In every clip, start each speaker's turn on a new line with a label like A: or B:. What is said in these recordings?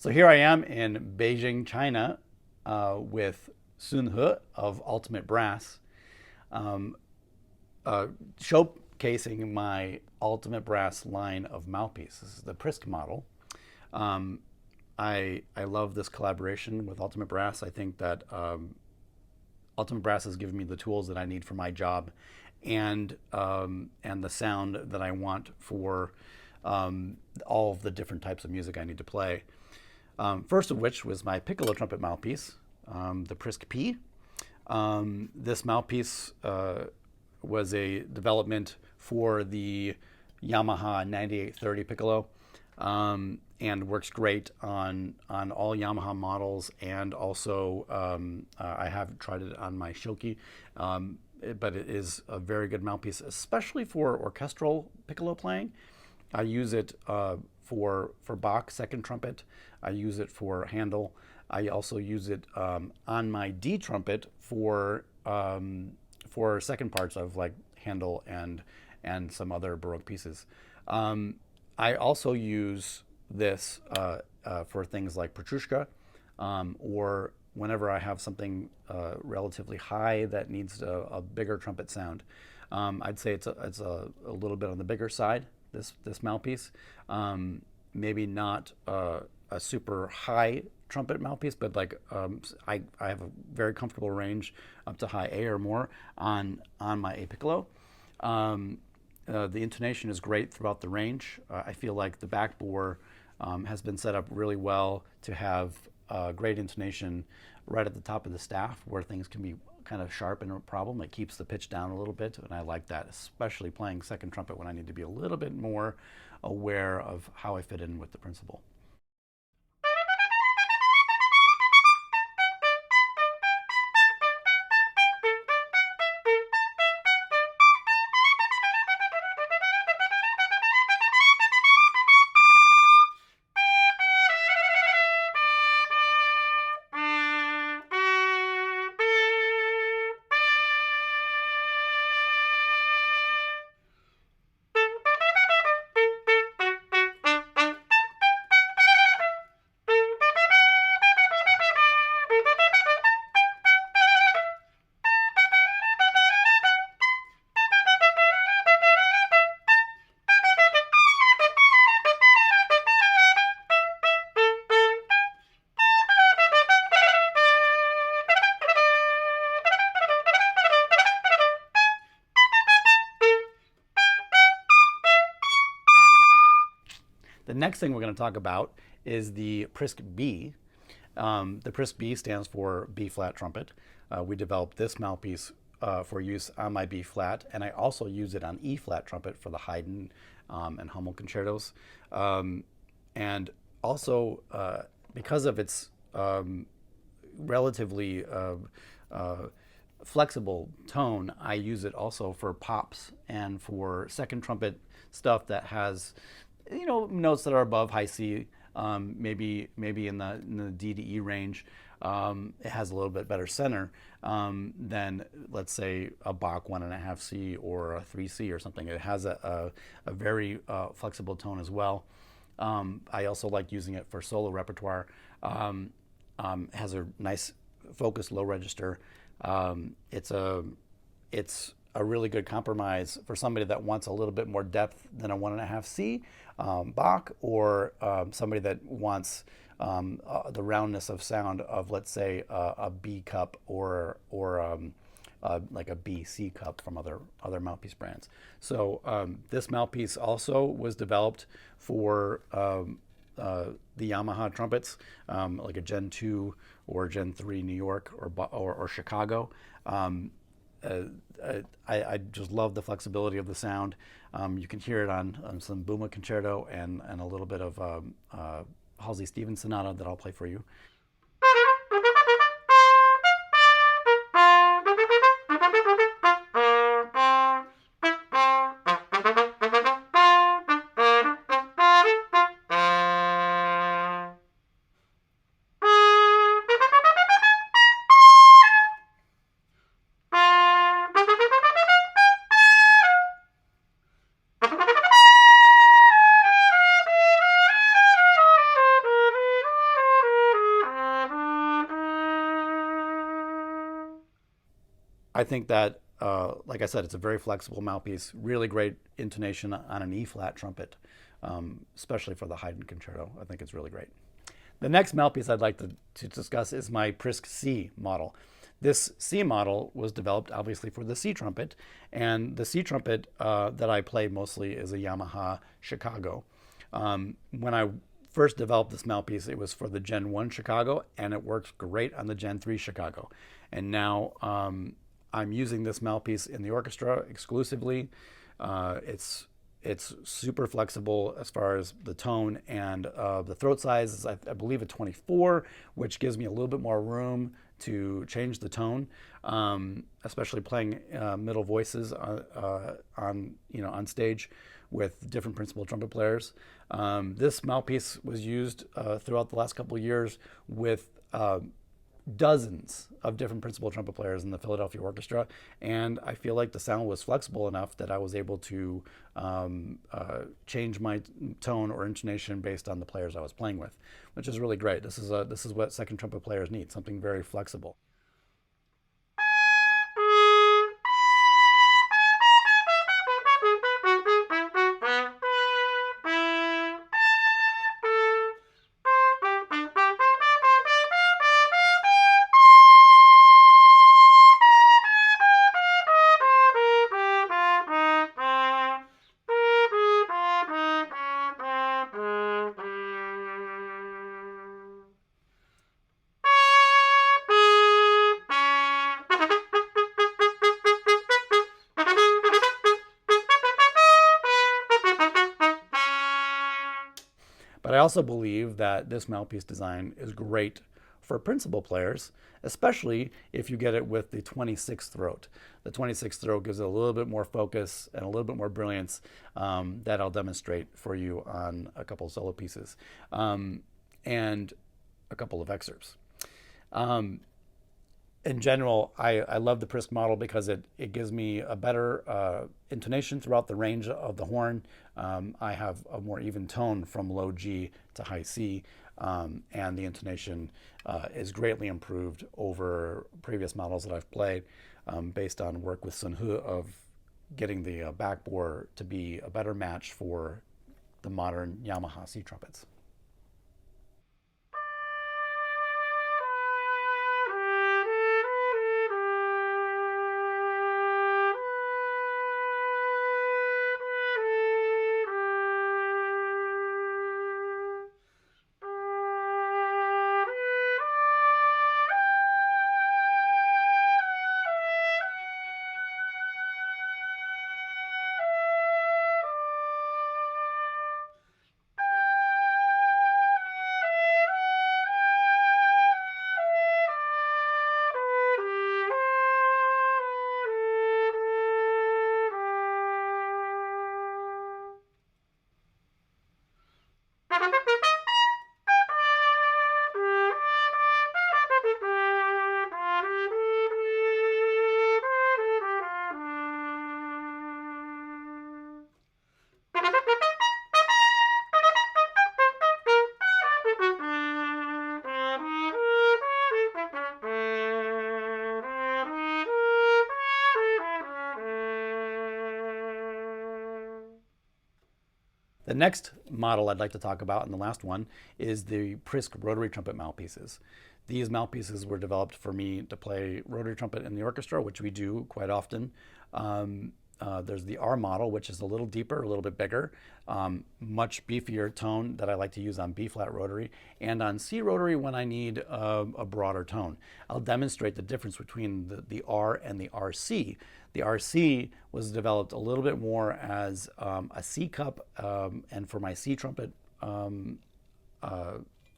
A: So here I am in Beijing, China, with Sun He of Ultimate Brass, um, showcasing my Ultimate Brass line of mouthpieces. This is the Prisk model. Um, I love this collaboration with Ultimate Brass. I think that Ultimate Brass has given me the tools that I need for my job, and the sound that I want for all of the different types of music I need to play. First of which was my piccolo trumpet mouthpiece, the Prisk P. This mouthpiece was a development for the Yamaha 9830 piccolo, and works great on all Yamaha models, and also I have tried it on my Shoki, but it is a very good mouthpiece, especially for orchestral piccolo playing. I use it for Bach second trumpet. I use it for Handel. I also use it on my D trumpet for second parts of like Handel and some other Baroque pieces. I also use this for things like Petrushka, or whenever I have something relatively high that needs a bigger trumpet sound. I'd say it's a little bit on the bigger side, this mouthpiece. Maybe not a super high trumpet mouthpiece, but like I have a very comfortable range up to high A or more on my A piccolo. The intonation is great throughout the range. I feel like the back bore has been set up really well to have great intonation right at the top of the staff, where things can be kind of sharp and a problem. It keeps the pitch down a little bit, and I like that, especially playing second trumpet when I need to be a little bit more aware of how I fit in with the principal. The next thing we're going to talk about is the Prisk B. The Prisk B stands for B flat trumpet. We developed this mouthpiece for use on my B flat, and I also use it on E flat trumpet for the Haydn and Hummel concertos. And also, because of its relatively flexible tone, I use it also for pops and for second trumpet stuff that has, notes that are above high C, maybe in the D to E range. It has a little bit better center than, let's say, a Bach 1.5 C or a 3 C or something. It has a very flexible tone as well. I also like using it for solo repertoire. It has a nice focused low register. It's a really good compromise for somebody that wants a little bit more depth than a 1.5 C Bach, or somebody that wants the roundness of sound of, let's say, a B cup or like a B C cup from other mouthpiece brands. So this mouthpiece also was developed for the Yamaha trumpets, like a Gen 2 or Gen 3 New York or Chicago. I just love the flexibility of the sound. You can hear it on some Buma concerto and a little bit of Halsey Stevens sonata that I'll play for you. I think that, like I said, it's a very flexible mouthpiece, really great intonation on an E flat trumpet, especially for the Haydn concerto. I think it's really great. The next mouthpiece I'd like to discuss is my Prisk C model. This C model was developed obviously for the C trumpet, and the C trumpet that I play mostly is a Yamaha Chicago. When I first developed this mouthpiece, it was for the Gen 1 Chicago, and it works great on the Gen 3 Chicago. And now I'm using this mouthpiece in the orchestra exclusively. It's super flexible as far as the tone, and the throat size is, I believe, a 24, which gives me a little bit more room to change the tone, especially playing middle voices on stage with different principal trumpet players. This mouthpiece was used throughout the last couple of years with dozens of different principal trumpet players in the Philadelphia Orchestra, and I feel like the sound was flexible enough that I was able to change my tone or intonation based on the players I was playing with, which is really great. This is what second trumpet players need, something very flexible. But I also believe that this mouthpiece design is great for principal players, especially if you get it with the 26th throat. The 26th throat gives it a little bit more focus and a little bit more brilliance that I'll demonstrate for you on a couple of solo pieces and a couple of excerpts. In general, I love the Prisk model because it gives me a better intonation throughout the range of the horn. I have a more even tone from low G to high C, and the intonation is greatly improved over previous models that I've played based on work with Sun He of getting the backbore to be a better match for the modern Yamaha C trumpets. The next model I'd like to talk about, and the last one, is the Prisk rotary trumpet mouthpieces. These mouthpieces were developed for me to play rotary trumpet in the orchestra, which we do quite often. There's the R model, which is a little deeper, a little bit bigger, much beefier tone that I like to use on B flat rotary, and on C rotary when I need a broader tone. I'll demonstrate the difference between the R and the RC. The RC was developed a little bit more as a C cup, and for my C trumpet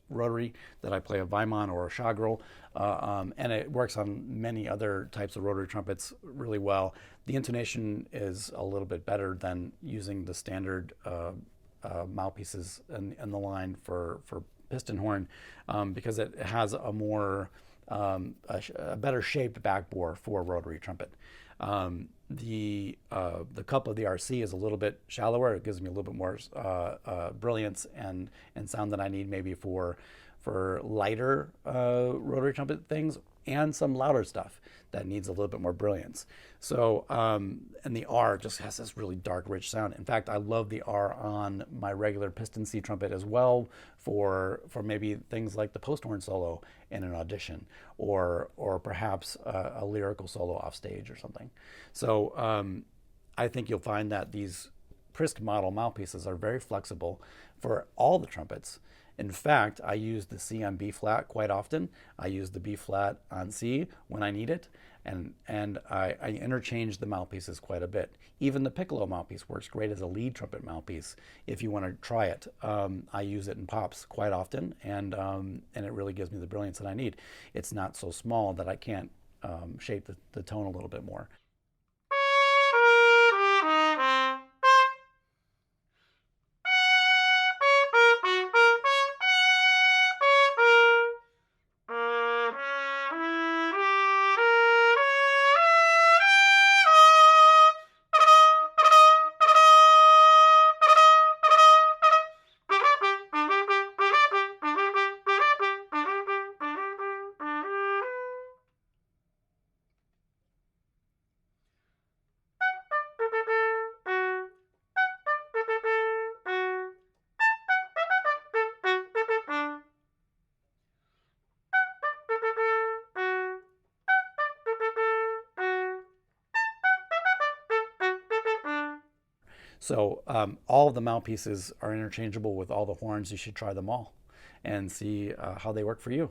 A: rotary that I play a Weimar or a Chagrel, and it works on many other types of rotary trumpets really well. The intonation is a little bit better than using the standard mouthpieces in the line for piston horn because it has a more a better shaped backbore for rotary trumpet. The cup of the RC is a little bit shallower. It gives me a little bit more brilliance and sound that I need maybe for lighter rotary trumpet things, and some louder stuff that needs a little bit more brilliance. So, and the R just has this really dark, rich sound. In fact, I love the R on my regular piston C trumpet as well for maybe things like the post horn solo in an audition, or perhaps a lyrical solo off stage or something. So I think you'll find that these Prisk model mouthpieces are very flexible for all the trumpets. In fact, I use the C on B flat quite often. I use the B flat on C when I need it, and I interchange the mouthpieces quite a bit. Even the piccolo mouthpiece works great as a lead trumpet mouthpiece if you want to try it. I use it in pops quite often, and it really gives me the brilliance that I need. It's not so small that I can't shape the tone a little bit more. So all of the mouthpieces are interchangeable with all the horns. You should try them all and see how they work for you.